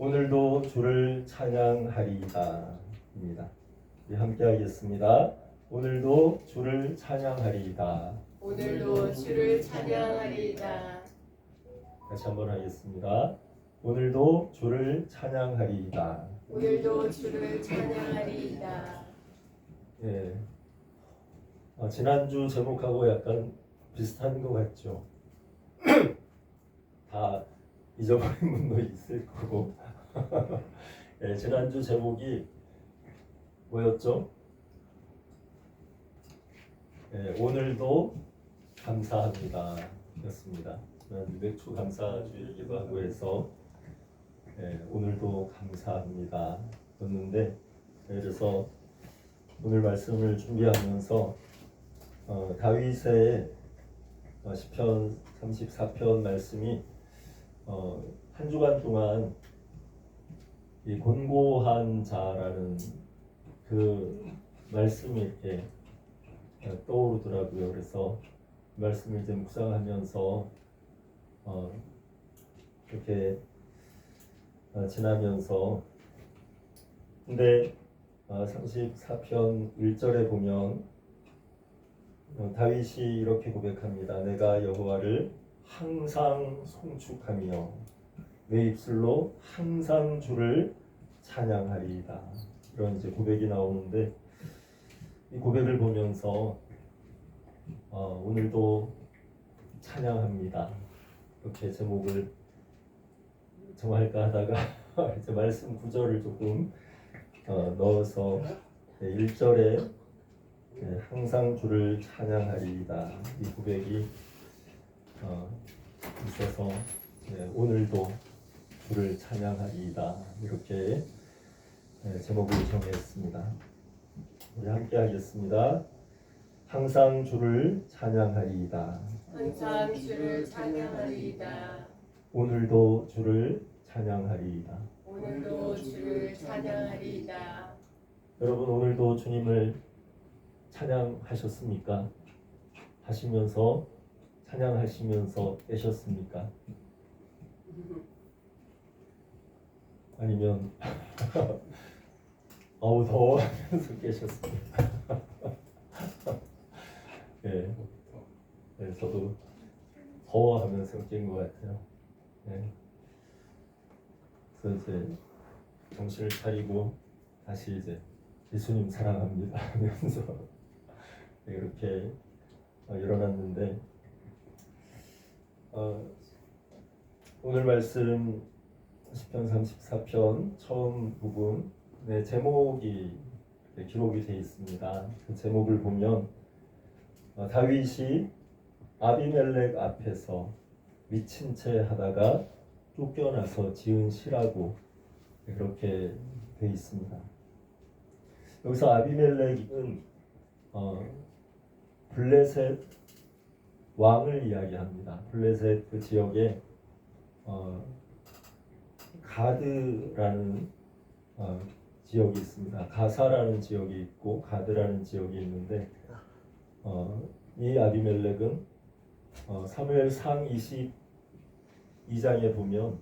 오늘도 주를 찬양하리이다 입니다. 우리 함께 하겠습니다. 오늘도 주를 찬양하리이다. 오늘도 주를 찬양하리이다. 다시 한번 하겠습니다. 오늘도 주를 찬양하리이다. 오늘도 주를 찬양하리이다. 예. 지난주 제목하고 약간 비슷한 것 같죠? 다 잊어버린 분도 있을 거고. 예, 지난주 제목이 뭐였죠? 예, 오늘도 감사합니다 였습니다. 맥주 감사주이기도 하고 해서 예, 오늘도 감사합니다 였는데, 그래서 오늘 말씀을 준비하면서 다윗의 시편 34편 말씀이 한 주간 동안 이 곤고한 자라는 그 말씀이 이렇게 떠오르더라고요. 그래서 말씀을 이제 묵상하면서 이렇게 지나면서, 근데 34편 1절에 보면 다윗이 이렇게 고백합니다. 내가 여호와를 항상 송축하며 내 입술로 항상 주를 찬양하리이다. 이런 이제 고백이 나오는데, 이 고백을 보면서 오늘도 찬양합니다 이렇게 제목을 정할까 하다가 이제 말씀 구절을 조금 넣어서 1절에 항상 주를 찬양하리이다 이 고백이 있어서 오늘도 주를 찬양하리이다 이렇게 제목을 정했습니다. 우리 함께 하겠습니다. 항상 주를 찬양하리이다. 항상 주를 찬양하리이다. 오늘도 주를 찬양하리이다. 오늘도 주를 찬양하리이다. 여러분, 오늘도 주님을 찬양하셨습니까? 찬양하시면서 깨셨습니까? 아니면 어우 더워 하면서 깨셨습니까? 예, 네, 저도 더워하면서 깬 것 같아요. 네. 그래서 이제 정신을 차리고 다시 이제 예수님 사랑합니다 하면서 이렇게 일어났는데, 오늘 말씀 시편 34편 처음 부분의 제목이 기록이 되어 있습니다. 그 제목을 보면 다윗이 아비멜렉 앞에서 미친 채 하다가 쫓겨나서 지은 시라고 그렇게 되어 있습니다. 여기서 아비멜렉은 블레셋 왕을 이야기합니다. 블레셋 그 지역에 가드라는 지역이 있습니다. 가사라는 지역이 있고 가드라는 지역이 있는데, 이 아비멜렉은 사무엘상 22장에 보면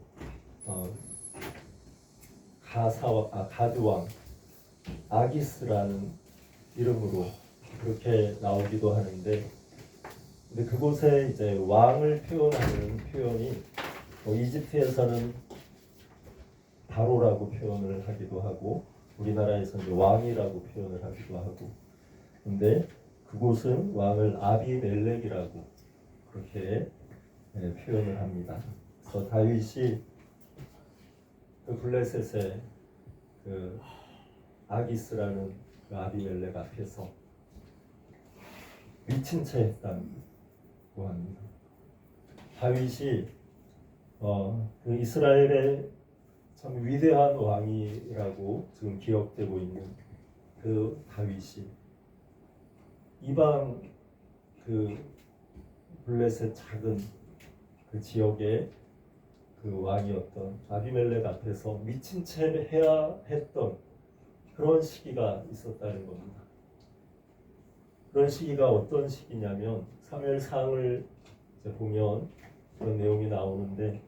가드 왕 아기스라는 이름으로 그렇게 나오기도 하는데, 근데 그곳에 이제 왕을 표현하는 표현이 이집트에서는 바로라고 표현을 하기도 하고, 우리나라에서는 이제 왕이라고 표현을 하기도 하고, 근데 그곳은 왕을 아비멜렉이라고 그렇게 표현을 합니다. 그래서 다윗이 그 블레셋의 그 아기스라는 그 아비멜렉 앞에서 미친 채 했다고 합니다. 다윗이 그 이스라엘의 참 위대한 왕이라고 지금 기억되고 있는 그 다윗이 이방 그 블레셋 작은 그 지역의 그 왕이었던 아비멜렉 앞에서 미친 채 해야 했던 그런 시기가 있었다는 겁니다. 그런 시기가 어떤 시기냐면 사무엘상을 보면 그런 내용이 나오는데,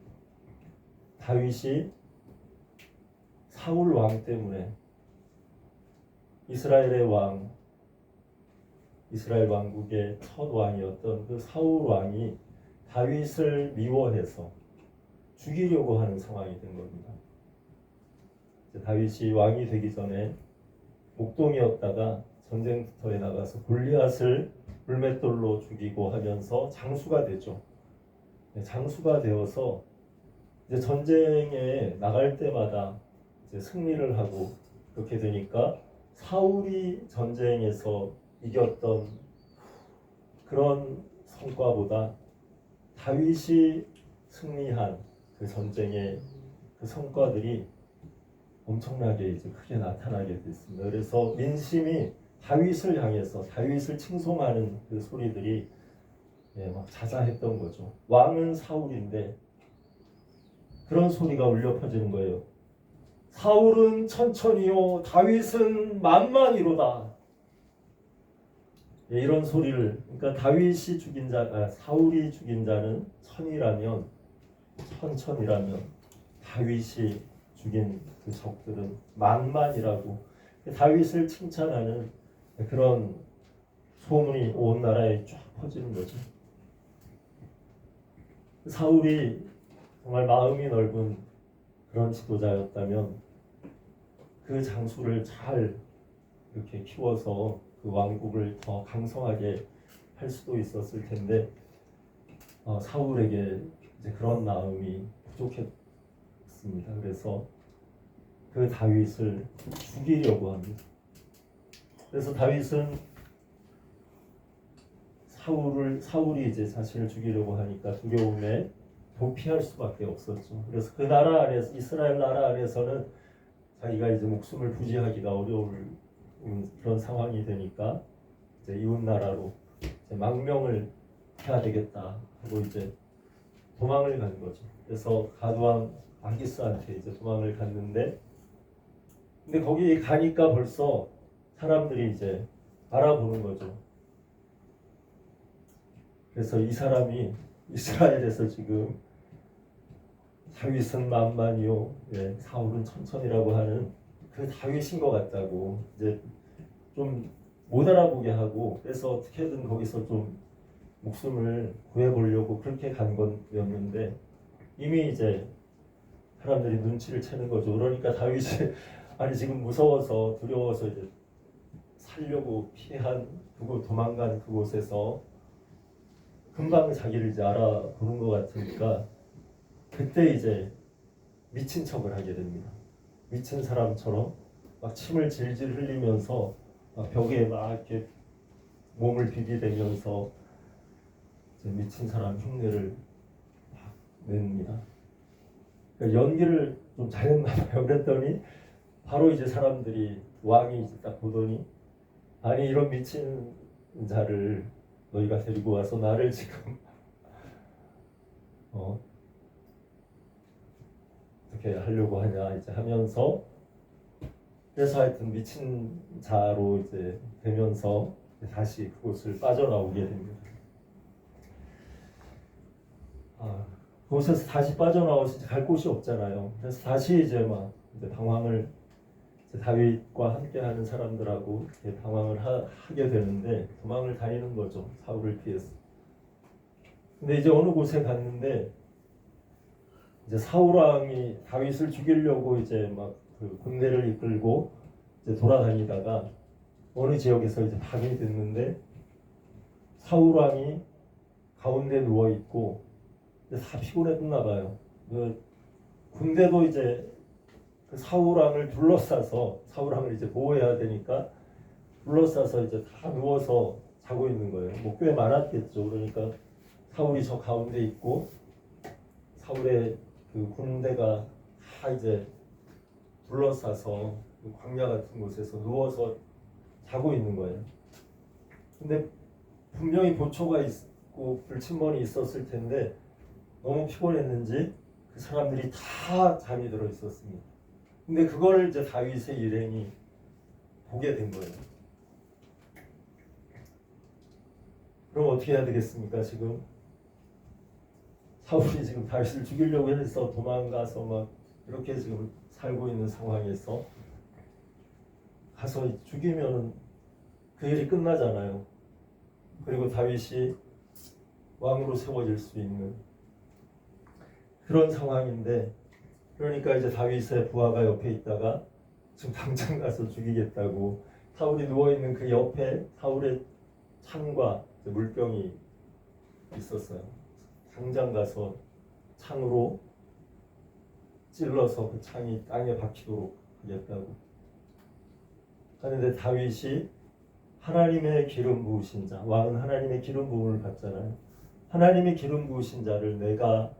다윗이 사울 왕 때문에 이스라엘의 왕, 이스라엘 왕국의 첫 왕이었던 그 사울 왕이 다윗을 미워해서 죽이려고 하는 상황이 된 겁니다. 다윗이 왕이 되기 전에 목동이었다가 전쟁터에 나가서 골리앗을 불맷돌로 죽이고 하면서 장수가 되죠. 장수가 되어서 이제 전쟁에 나갈 때마다 이제 승리를 하고 그렇게 되니까 사울이 전쟁에서 이겼던 그런 성과보다 다윗이 승리한 그 전쟁의 그 성과들이 엄청나게 이제 크게 나타나게 됐습니다. 그래서 민심이 다윗을 향해서 다윗을 칭송하는 그 소리들이 막 자자했던 거죠. 왕은 사울인데 그런 소리가 울려 퍼지는 거예요. 사울은 천천히요, 다윗은 만만이로다. 이런 소리를, 그러니까 다윗이 죽인 사울이 죽인 자는 천이라면, 천천이라면 다윗이 죽인 그 적들은 만만이라고 다윗을 칭찬하는 그런 소문이 온 나라에 쫙 퍼지는 거죠. 사울이 정말 마음이 넓은 그런 지도자였다면 그 장수를 잘 이렇게 키워서 그 왕국을 더 강성하게 할 수도 있었을 텐데 사울에게 이제 그런 마음이 부족했습니다. 그래서 그 다윗을 죽이려고 합니다. 그래서 다윗은 사울이 이제 자신을 죽이려고 하니까 두려움에 도피할 수밖에 없었죠. 그래서 그 나라 안에서 이스라엘 나라 안에서는 자기가 이제 목숨을 부지하기가 어려울 그런 상황이 되니까 이제 이웃 나라로 이제 망명을 해야 되겠다 하고 이제 도망을 간 거죠. 그래서 가두왕 아기스한테 이제 도망을 갔는데, 근데 거기 가니까 벌써 사람들이 이제 알아보는 거죠. 그래서 이 사람이 이스라엘에서 지금 다윗은 만만이요, 사울은 천천이라고 하는 그 다윗인 것 같다고 이제 좀 못 알아보게 하고, 그래서 어떻게든 거기서 좀 목숨을 구해보려고 그렇게 간 거였는데 이미 이제 사람들이 눈치를 채는 거죠. 그러니까 다윗이 아니 지금 무서워서 두려워서 이제 살려고 피한 그곳 도망간 그곳에서 금방 자기를 이제 알아보는 것 같으니까 그때 이제 미친 척을 하게 됩니다. 미친 사람처럼 막 침을 질질 흘리면서 막 벽에 막 이렇게 몸을 비비대면서 이제 미친 사람 흉내를 막 냅니다. 그러니까 연기를 좀 잘했나 봐요. 그랬더니 바로 이제 사람들이 왕이 이제 딱 보더니 아니 이런 미친 자를 너희가 데리고 와서 나를 지금 어떻게 하려고 하냐 이제 하면서, 그래서 하여튼 미친 자로 이제 되면서 다시 그곳을 빠져나오게 됩니다. 그곳에서 다시 빠져나와서 갈 곳이 없잖아요. 그래서 다시 이제 막 이제 방황을 이제 다윗과 함께하는 사람들하고 이렇게 방황을 하게 되는데 도망을 다니는 거죠. 사울을 피해서. 근데 이제 어느 곳에 갔는데 이제 사울 왕이 다윗을 죽이려고 이제 막 그 군대를 이끌고 이제 돌아다니다가 어느 지역에서 이제 밤이 됐는데 사울 왕이 가운데 누워 있고 다 피곤했나 봐요. 그 군대도 이제 그 사울 왕을 둘러싸서 사울 왕을 이제 보호해야 되니까 둘러싸서 이제 다 누워서 자고 있는 거예요. 뭐 꽤 많았겠죠. 그러니까 사울이 저 가운데 있고 사울의 그 군대가 다 이제 둘러싸서 그 광야 같은 곳에서 누워서 자고 있는 거예요. 근데 분명히 보초가 있고 불침번이 있었을 텐데 너무 피곤했는지 그 사람들이 다 잠이 들어 있었습니다. 근데 그거를 이제 다윗의 일행이 보게 된 거예요. 그럼 어떻게 해야 되겠습니까? 지금 사울이 지금 다윗을 죽이려고 해서 도망가서 막 이렇게 지금 살고 있는 상황에서 가서 죽이면은 그 일이 끝나잖아요. 그리고 다윗이 왕으로 세워질 수 있는 그런 상황인데, 그러니까 이제 다윗의 부하가 옆에 있다가 지금 당장 가서 죽이겠다고, 사울이 누워있는 그 옆에 사울의 창과 물병이 있었어요. 당장 가서 창으로 찔러서 그 창이 땅에 박히도록 하겠다고 하는데, 다윗이 하나님의 기름 부으신 자, 왕은 하나님의 기름 부음을 받잖아요. 하나님의 기름 부으신 자를 내가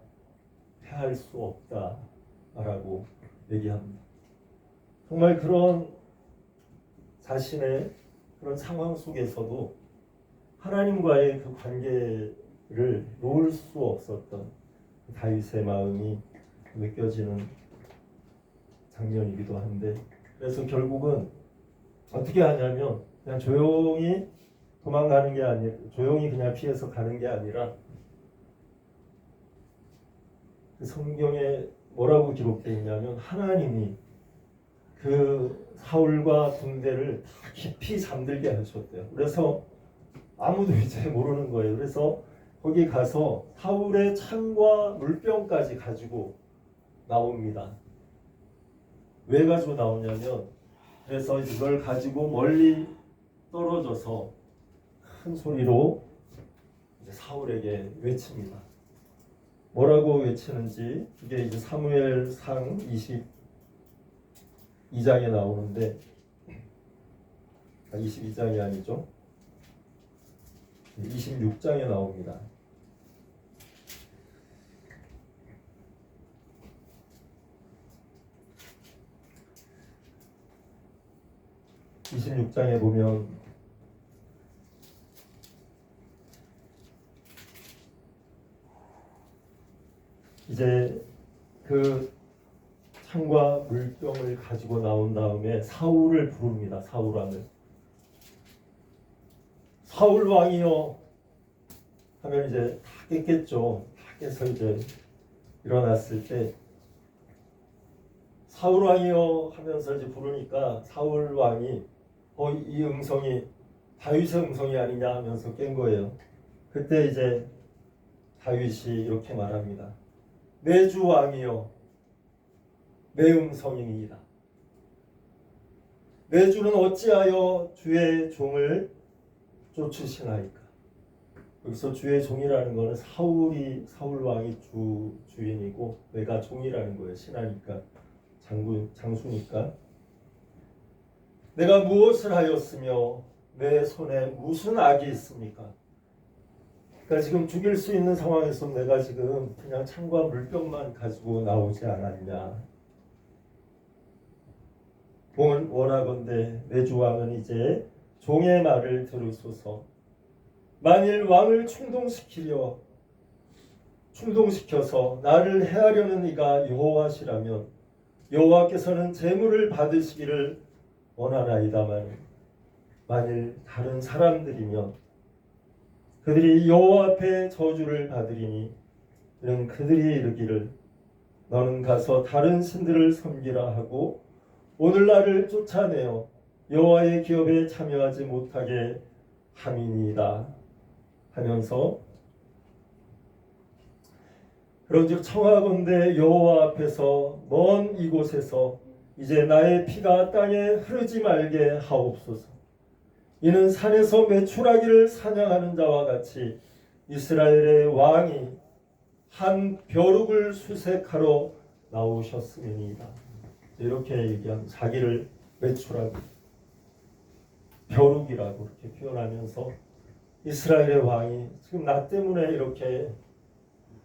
패할 수 없다라고 얘기합니다. 정말 그런 자신의 그런 상황 속에서도 하나님과의 그 관계를 놓을 수 없었던 다윗의 마음이 느껴지는 장면이기도 한데, 그래서 결국은 어떻게 하냐면 그냥 조용히 도망가는 게 아니라, 조용히 그냥 피해서 가는 게 아니라, 그 성경에 뭐라고 기록되어 있냐면 하나님이 그 사울과 군대를 다 깊이 잠들게 하셨대요. 그래서 아무도 이제 모르는 거예요. 그래서 거기 가서 사울의 창과 물병까지 가지고 나옵니다. 왜 가지고 나오냐면, 그래서 이걸 가지고 멀리 떨어져서 큰 소리로 이제 사울에게 외칩니다. 뭐라고 외치는지 이게 이제 사무엘상 22장에 나오는데, 22장이 아니죠. 26장에 나옵니다. (26장에) 보면 이제 그 창과 물병을 가지고 나온 다음에 사울을 부릅니다. 사울 왕을. 사울 왕이여 하면 이제 다 깼겠죠. 다 깨서 이제 일어났을 때 사울 왕이여 하면서 이제 부르니까 사울 왕이 이 음성이 다윗의 음성이 아니냐 하면서 깬 거예요. 그때 이제 다윗이 이렇게 말합니다. 내 주 왕이여, 내 음성이니이다. 내 주는 어찌하여 주의 종을 쫓으시나이까. 여기서 주의 종이라는 것은 사울 왕이 주인이고 내가 종이라는 거예요. 신하니까, 장수니까. 내가 무엇을 하였으며 내 손에 무슨 악이 있습니까? 그러니까 지금 죽일 수 있는 상황에서 내가 지금 그냥 창과 물병만 가지고 나오지 않았냐. 원하건대 내 주 왕은 이제 종의 말을 들으소서. 만일 왕을 충동시켜서 나를 해하려는 이가 여호와시라면 여호와께서는 제물을 받으시기를 원하나이다만, 만일 다른 사람들이면 그들이 여호와 앞에 저주를 받으리니 이는 그들이 이르기를 너는 가서 다른 신들을 섬기라 하고 오늘 나를 쫓아내어 여호와의 기업에 참여하지 못하게 함이니이다 하면서, 그런즉 청하건대 여호와 앞에서 먼 이곳에서 이제 나의 피가 땅에 흐르지 말게 하옵소서. 이는 산에서 메추라기를 사냥하는 자와 같이 이스라엘의 왕이 한 벼룩을 수색하러 나오셨음이니이다. 이렇게 얘기한, 자기를 메추라기, 벼룩이라고 이렇게 표현하면서 이스라엘의 왕이 지금 나 때문에 이렇게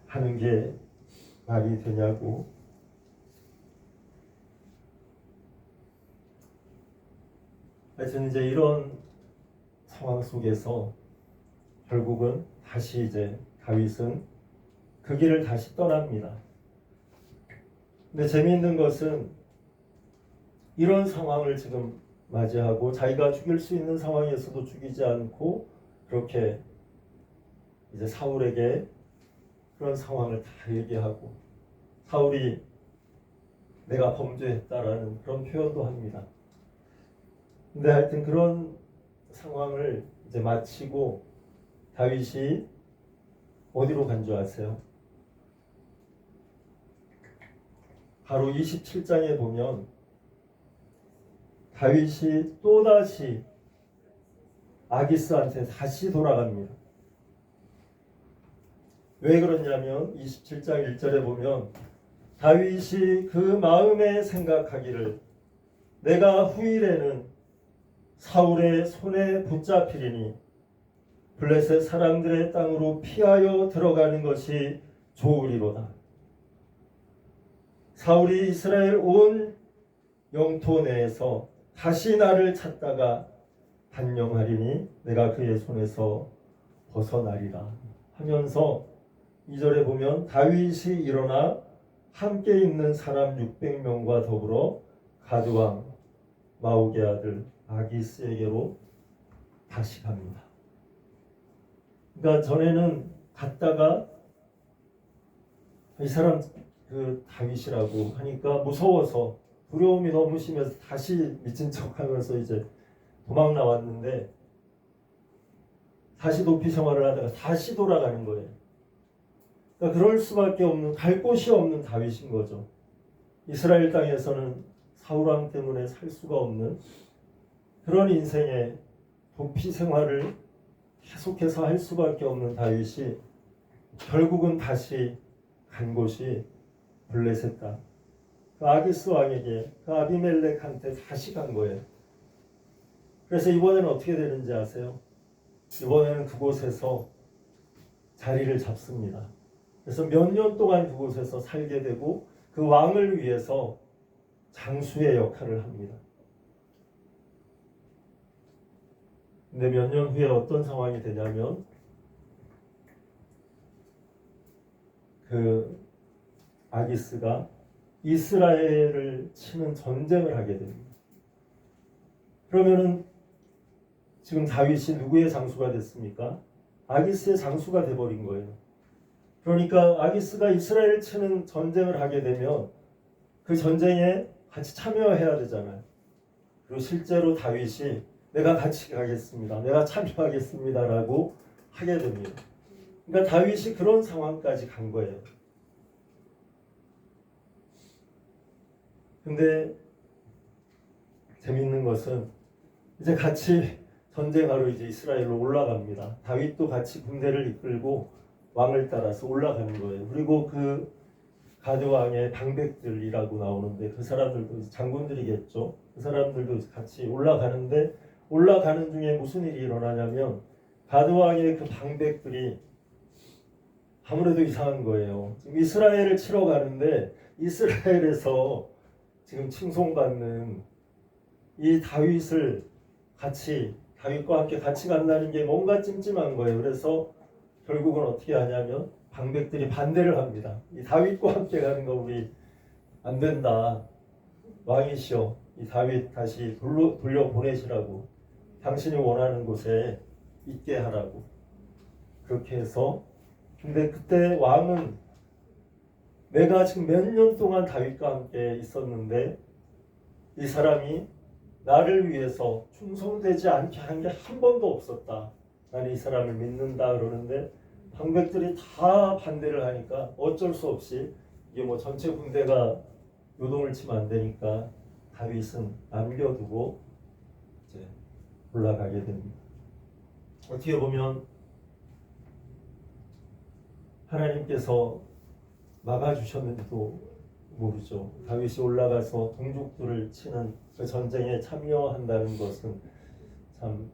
하는 게 말이 되냐고. 하여튼 이제 이런 상황 속에서 결국은 다시 이제 다윗은 그 길을 다시 떠납니다. 근데 재미있는 것은 이런 상황을 지금 맞이하고 자기가 죽일 수 있는 상황에서도 죽이지 않고 그렇게 이제 사울에게 그런 상황을 다 얘기하고, 사울이 내가 범죄했다라는 그런 표현도 합니다. 근데 하여튼 그런 상황을 이제 마치고 다윗이 어디로 간 줄 아세요? 바로 27장에 보면 다윗이 또다시 아기스한테 다시 돌아갑니다. 왜 그러냐면 27장 1절에 보면 다윗이 그 마음에 생각하기를 내가 후일에는 사울의 손에 붙잡히리니 블레셋 사람들의 땅으로 피하여 들어가는 것이 좋으리로다. 사울이 이스라엘 온 영토 내에서 다시 나를 찾다가 단령하리니 내가 그의 손에서 벗어나리라 하면서 2절에 보면 다윗이 일어나 함께 있는 사람 600명과 더불어 가드왕 마옥의 아들 아기스에게로 다시 갑니다. 그러니까 전에는 갔다가 이 사람 그 다윗이라고 하니까 무서워서 두려움이 너무 심해서 다시 미친 척하면서 이제 도망 나왔는데 다시 도피 생활을 하다가 다시 돌아가는 거예요. 그러니까 그럴 수밖에 없는, 갈 곳이 없는 다윗인 거죠. 이스라엘 땅에서는 사울 왕 때문에 살 수가 없는 그런 인생의 도피 생활을 계속해서 할 수밖에 없는 다윗이 결국은 다시 간 곳이 블레셋 땅, 그 아기스 왕에게, 그 아비멜렉한테 다시 간 거예요. 그래서 이번에는 어떻게 되는지 아세요? 이번에는 그곳에서 자리를 잡습니다. 그래서 몇 년 동안 그곳에서 살게 되고 그 왕을 위해서 장수의 역할을 합니다. 근데 몇 년 후에 어떤 상황이 되냐면 그 아기스가 이스라엘을 치는 전쟁을 하게 됩니다. 그러면은 지금 다윗이 누구의 장수가 됐습니까? 아기스의 장수가 돼버린 거예요. 그러니까 아기스가 이스라엘 치는 전쟁을 하게 되면 그 전쟁에 같이 참여해야 되잖아요. 그리고 실제로 다윗이 내가 같이 가겠습니다. 내가 참여하겠습니다라고 하게 됩니다. 그러니까 다윗이 그런 상황까지 간 거예요. 근데 재밌는 것은 이제 같이 전쟁하러 이제 이스라엘로 올라갑니다. 다윗도 같이 군대를 이끌고 왕을 따라서 올라가는 거예요. 그리고 그 가드 왕의 방백들이라고 나오는데 그 사람들도 장군들이겠죠. 그 사람들도 같이 올라가는데 올라가는 중에 무슨 일이 일어나냐면 가드 왕의 그 방백들이 아무래도 이상한 거예요. 지금 이스라엘을 치러 가는데 이스라엘에서 지금 칭송받는 이 다윗을 같이 다윗과 함께 같이 간다는 게 뭔가 찜찜한 거예요. 그래서 결국은 어떻게 하냐면 방백들이 반대를 합니다. 이 다윗과 함께 가는 거 우리 안 된다. 왕이시여, 이 다윗 다시 돌려 보내시라고, 당신이 원하는 곳에 있게 하라고 그렇게 해서. 근데 그때 왕은 내가 지금 몇 년 동안 다윗과 함께 있었는데 이 사람이 나를 위해서 충성되지 않게 한 게 한 번도 없었다. 나는 이 사람을 믿는다 그러는데 방백들이 다 반대를 하니까 어쩔 수 없이 이게 뭐 전체 군대가 요동을 치면 안 되니까 다윗은 남겨두고 이제 올라가게 됩니다. 어떻게 보면 하나님께서 막아주셨는지도 모르죠. 다윗이 올라가서 동족들을 치는 그 전쟁에 참여한다는 것은 참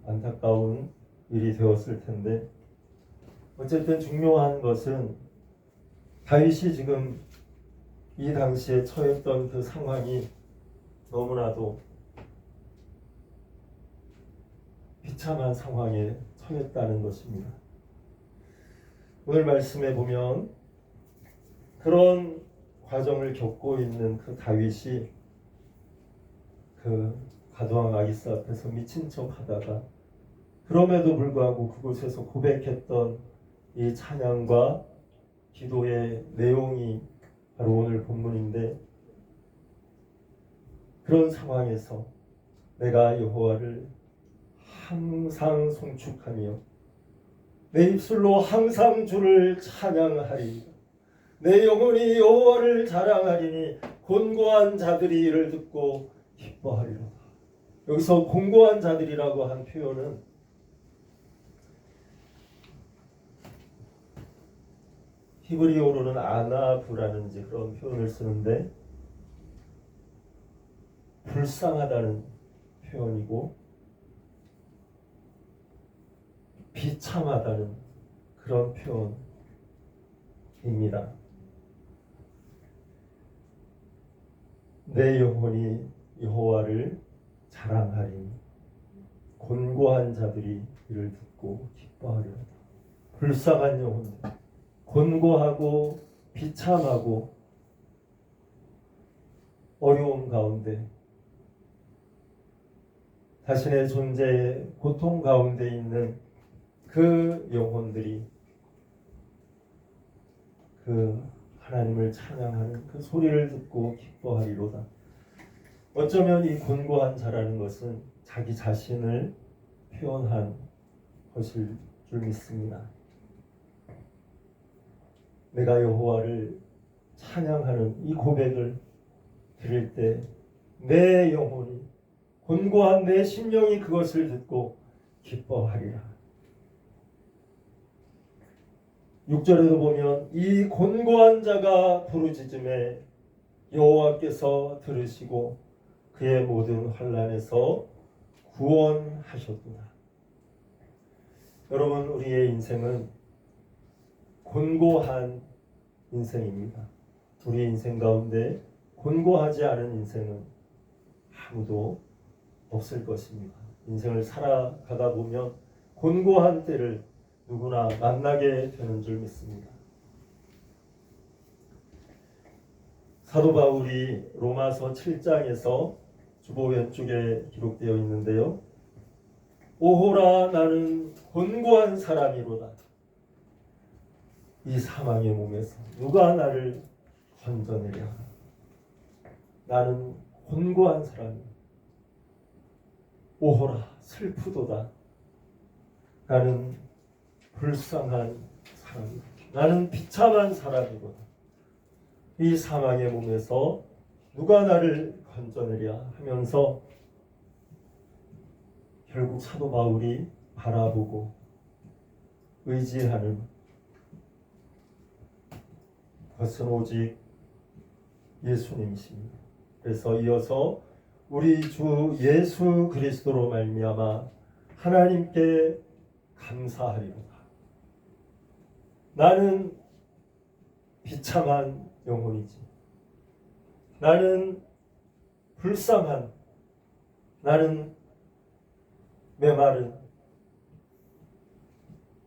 안타까운 일이 되었을 텐데, 어쨌든 중요한 것은 다윗이 지금 이 당시에 처했던 그 상황이 너무나도 비참한 상황에 처했다는 것입니다. 오늘 말씀에 보면 그런 과정을 겪고 있는 그 다윗이 그 가드왕 아기스 앞에서 미친 척 하다가 그럼에도 불구하고 그곳에서 고백했던 이 찬양과 기도의 내용이 바로 오늘 본문인데, 그런 상황에서 내가 여호와를 항상 송축하며 내 입술로 항상 주를 찬양하리이다. 내 영혼이 여호와를 자랑하리니 곤고한 자들이 이를 듣고 기뻐하리로다. 여기서 곤고한 자들이라고 한 표현은 히브리어로는 아나부라는 이제 그런 표현을 쓰는데 불쌍하다는 표현이고 비참하다는 그런 표현입니다. 내 영혼이 여호와를 자랑하리니 곤고한 자들이 이를 듣고 기뻐하리로다. 불쌍한 영혼들, 곤고하고 비참하고 어려움 가운데 자신의 존재의 고통 가운데 있는 그 영혼들이 그 하나님을 찬양하는 그 소리를 듣고 기뻐하리로다. 어쩌면 이 곤고한 자라는 것은 자기 자신을 표현한 것일 줄 믿습니다. 내가 여호와를 찬양하는 이 고백을 드릴 때 내 영혼이 곤고한 내 심령이 그것을 듣고 기뻐하리라. 6절에도 보면 이 곤고한 자가 부르짖음에 여호와께서 들으시고 그의 모든 환난에서 구원하셨구나. 여러분, 우리의 인생은 곤고한 인생입니다. 우리 인생 가운데 곤고하지 않은 인생은 아무도 없을 것입니다. 인생을 살아가다 보면 곤고한 때를 누구나 만나게 되는 줄 믿습니다. 사도 바울이 로마서 7장에서 주보 왼쪽에 기록되어 있는데요. 오호라 나는 곤고한 사람이로다. 이 사망의 몸에서 누가 나를 건져내랴. 나는 곤고한 사람이다. 오호라 슬프도다. 나는 불쌍한 사람이다. 나는 비참한 사람이로다. 이 사망의 몸에서 누가 나를 건져내랴 하면서 결국 사도 바울이 바라보고 의지하는 것은 오직 예수님이십니다. 그래서 이어서 우리 주 예수 그리스도로 말미암아 하나님께 감사하리로다. 나는 비참한 영혼이지. 나는 불쌍한, 나는 메마른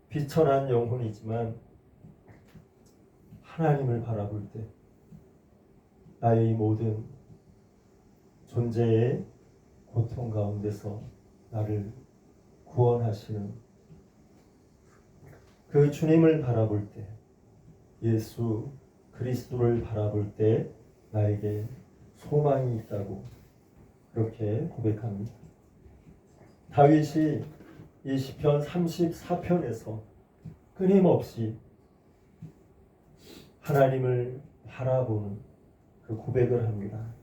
비천한 영혼이지만 하나님을 바라볼 때 나의 모든 존재의 고통 가운데서 나를 구원하시는 그 주님을 바라볼 때, 예수 그리스도를 바라볼 때 나에게 소망이 있다고 그렇게 고백합니다. 다윗이 이 시편 34편에서 끊임없이 하나님을 바라보는 그 고백을 합니다.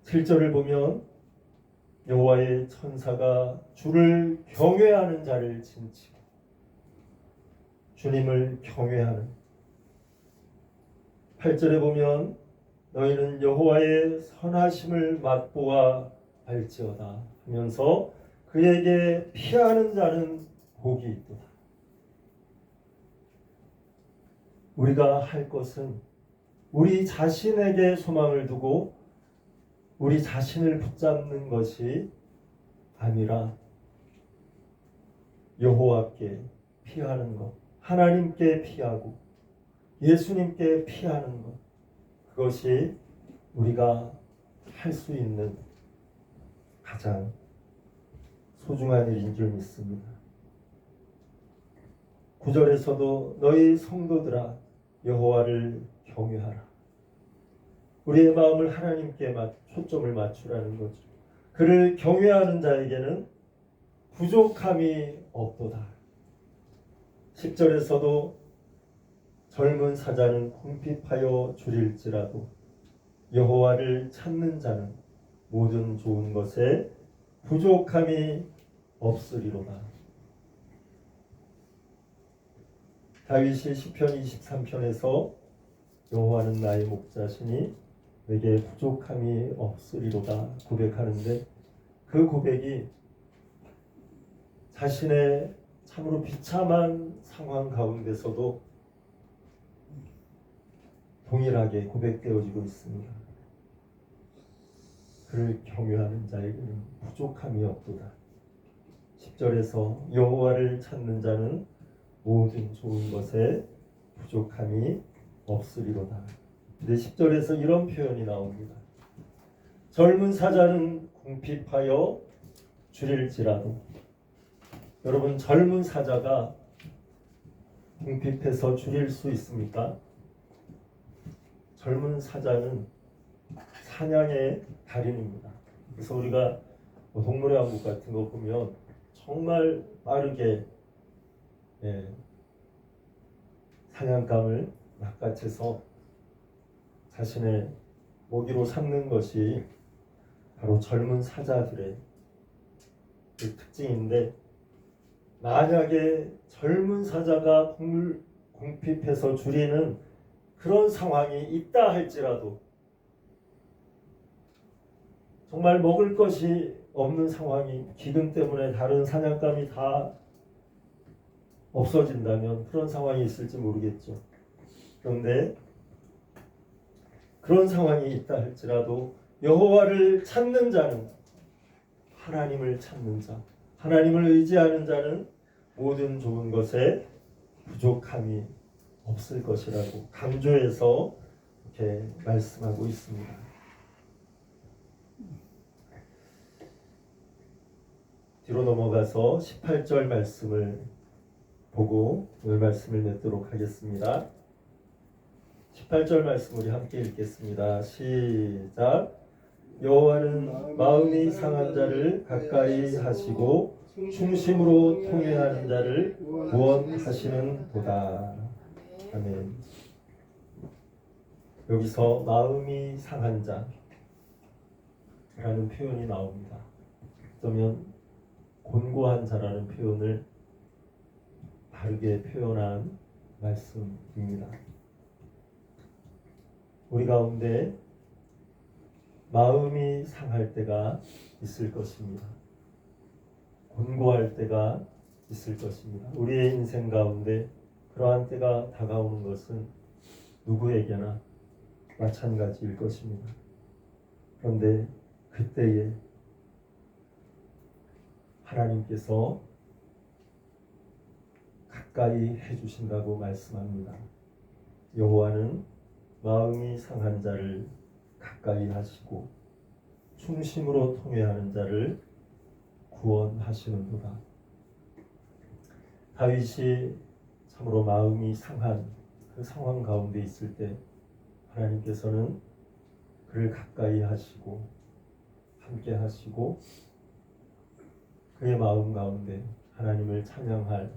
7절을 보면 여호와의 천사가 주를 경외하는 자를 진치고 주님을 경외하는. 8절에 보면 너희는 여호와의 선하심을 맛보아 알지어다 하면서 그에게 피하는 자는 복이 있도다. 우리가 할 것은 우리 자신에게 소망을 두고 우리 자신을 붙잡는 것이 아니라 여호와께 피하는 것, 하나님께 피하고 예수님께 피하는 것, 그것이 우리가 할 수 있는 가장 소중한 일인 줄 믿습니다. 9절에서도 너희 성도들아 여호와를 경외하라. 우리의 마음을 하나님께 초점을 맞추라는 거죠. 그를 경외하는 자에게는 부족함이 없도다. 10절에서도 젊은 사자는 궁핍하여 줄일지라도 여호와를 찾는 자는 모든 좋은 것에 부족함이 없으리로다. 다윗이 시편 23편에서 여호와는 나의 목자시니 내게 부족함이 없으리로다 고백하는데, 그 고백이 자신의 참으로 비참한 상황 가운데서도 동일하게 고백되어지고 있습니다. 그를 경외하는 자에게는 부족함이 없도다. 10절에서 여호와를 찾는 자는 모든 좋은 것에 부족함이 없으리로다. 근데 10절에서 이런 표현이 나옵니다. 젊은 사자는 궁핍하여 줄일지라도. 여러분, 젊은 사자가 궁핍해서 줄일 수 있습니까? 젊은 사자는 사냥의 달인입니다. 그래서 우리가 동물의 왕국 같은 거 보면 정말 빠르게 사냥감을 낚아채서 자신의 먹이로 삼는 것이 바로 젊은 사자들의 그 특징인데, 만약에 젊은 사자가 궁핍해서 줄이는 그런 상황이 있다 할지라도, 정말 먹을 것이 없는 상황이, 기근 때문에 다른 사냥감이 다 없어진다면 그런 상황이 있을지 모르겠죠. 그런데 그런 상황이 있다 할지라도 여호와를 찾는 자는, 하나님을 찾는 자, 하나님을 의지하는 자는 모든 좋은 것에 부족함이 없을 것이라고 강조해서 이렇게 말씀하고 있습니다. 뒤로 넘어가서 18절 말씀을 보고 오늘 말씀을 맺도록 하겠습니다. 18절 말씀 우리 함께 읽겠습니다. 시작. 여호와는 마음이 상한 자를 가까이 하시고 충심으로 통회하는 자를 구원하시는 도다. 아멘. 여기서 마음이 상한 자라는 표현이 나옵니다. 그러면 곤고한 자라는 표현을 바르게 표현한 말씀입니다. 우리 가운데 마음이 상할 때가 있을 것입니다. 곤고할 때가 있을 것입니다. 우리의 인생 가운데 그러한 때가 다가오는 것은 누구에게나 마찬가지일 것입니다. 그런데 그때에 하나님께서 가까이 해주신다고 말씀합니다. 여호와는 마음이 상한 자를 가까이 하시고 충심으로 통회하는 자를 구원하시는도다. 다윗이 참으로 마음이 상한 그 상황 가운데 있을 때 하나님께서는 그를 가까이 하시고 함께 하시고 그의 마음 가운데 하나님을 찬양할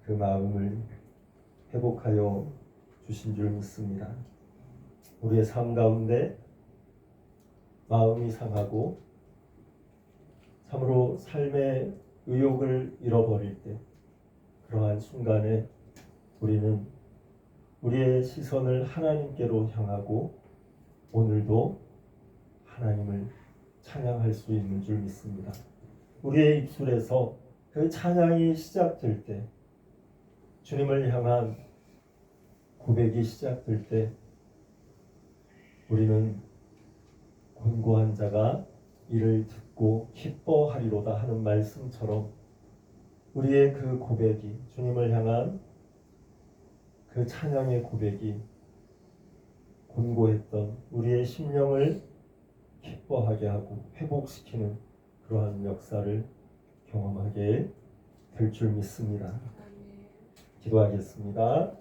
그 마음을 회복하여 주신 줄 믿습니다. 우리의 삶 가운데 마음이 상하고 참으로 삶의 의욕을 잃어버릴 때, 그러한 순간에 우리는 우리의 시선을 하나님께로 향하고 오늘도 하나님을 찬양할 수 있는 줄 믿습니다. 우리의 입술에서 그 찬양이 시작될 때, 주님을 향한 고백이 시작될 때 우리는 곤고한 자가 이를 듣고 기뻐하리로다 하는 말씀처럼 우리의 그 고백이, 주님을 향한 그 찬양의 고백이 곤고했던 우리의 심령을 기뻐하게 하고 회복시키는 그러한 역사를 경험하게 될 줄 믿습니다. 기도하겠습니다.